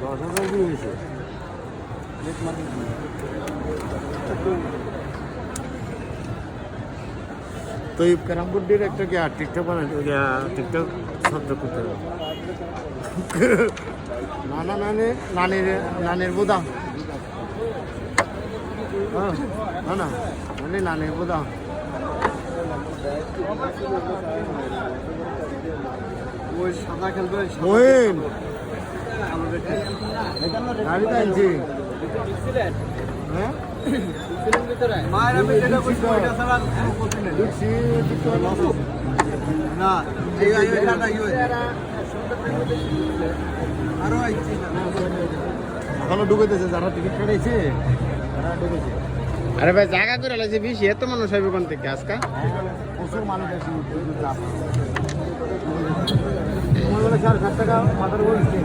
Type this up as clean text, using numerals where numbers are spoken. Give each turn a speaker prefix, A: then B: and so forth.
A: 10,000 দিয়ে গেছে তো এই ক্যারামবোর্ড ডিরেক্টরকে আর টিকটক বানাতে টিকটক সহ্য করতে হবে নানের বোদা না নানের বোদা
B: ওই সাদা খেলবে
A: মহিন গাড়ি টানছি হ্যাঁ
B: মায়ের আমি যেটা বলছি ওইটা ছাড়া
A: দেখছি
B: না এই এটা ইয়ে আরো আইছি
A: এখনো ঢুকেছে যারা টিকিট কাটাইছে তারা ঢুকেছে
C: আরে ভাই জায়গা করে লাগছে বেশি এত মানুষ হইবে কোন থেকে আজকা
A: প্রচুর মানুষ আছে চাপ 7 টাকা মাথার বলছে